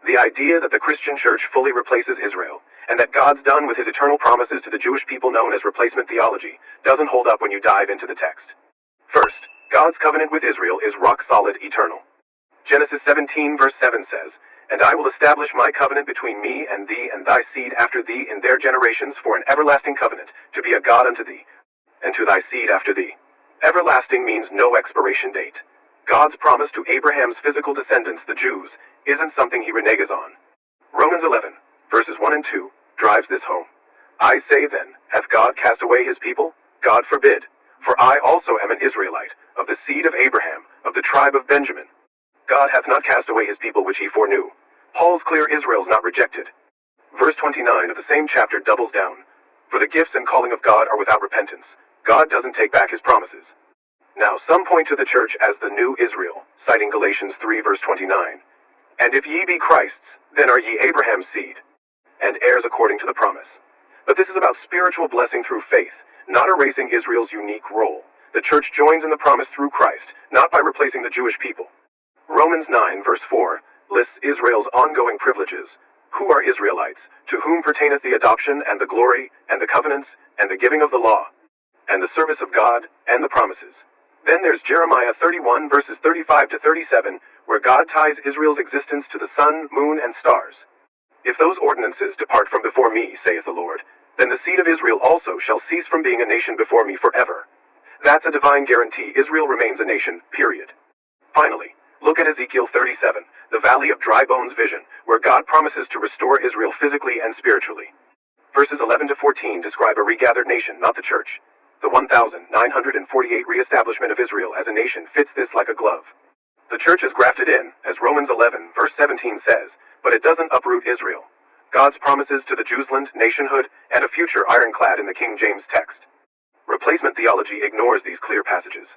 The idea that the Christian church fully replaces Israel, and that God's done with his eternal promises to the Jewish people known as replacement theology, doesn't hold up when you dive into the text. First, God's covenant with Israel is rock solid, eternal. Genesis 17 verse 7 says, "And I will establish my covenant between me and thee and thy seed after thee in their generations for an everlasting covenant, to be a God unto thee, and to thy seed after thee." Everlasting means no expiration date. God's promise to Abraham's physical descendants, the Jews, isn't something he reneges on. Romans 11, verses 1 and 2, drives this home. "I say then, hath God cast away his people? God forbid. For I also am an Israelite, of the seed of Abraham, of the tribe of Benjamin. God hath not cast away his people which he foreknew." Paul's clear Israel's not rejected. Verse 29 of the same chapter doubles down. "For the gifts and calling of God are without repentance." God doesn't take back his promises. Now some point to the church as the new Israel, citing Galatians 3 verse 29. "And if ye be Christ's, then are ye Abraham's seed, and heirs according to the promise." But this is about spiritual blessing through faith, not erasing Israel's unique role. The church joins in the promise through Christ, not by replacing the Jewish people. Romans 9 verse 4 lists Israel's ongoing privileges. Who are Israelites, to whom pertaineth the adoption and the glory, and the covenants, and the giving of the law, and the service of God, and the promises. Then there's Jeremiah 31 verses 35 to 37, where God ties Israel's existence to the sun, moon, and stars. "If those ordinances depart from before me, saith the Lord, then the seed of Israel also shall cease from being a nation before me forever." That's a divine guarantee Israel remains a nation, period. Finally, look at Ezekiel 37, the Valley of Dry Bones vision, where God promises to restore Israel physically and spiritually. Verses 11 to 14 describe a regathered nation, not the church. The 1948 reestablishment of Israel as a nation fits this like a glove. The church is grafted in, as Romans 11 verse 17 says, but it doesn't uproot Israel. God's promises to the Jewsland, nationhood, and a future ironclad in the King James text. Replacement theology ignores these clear passages.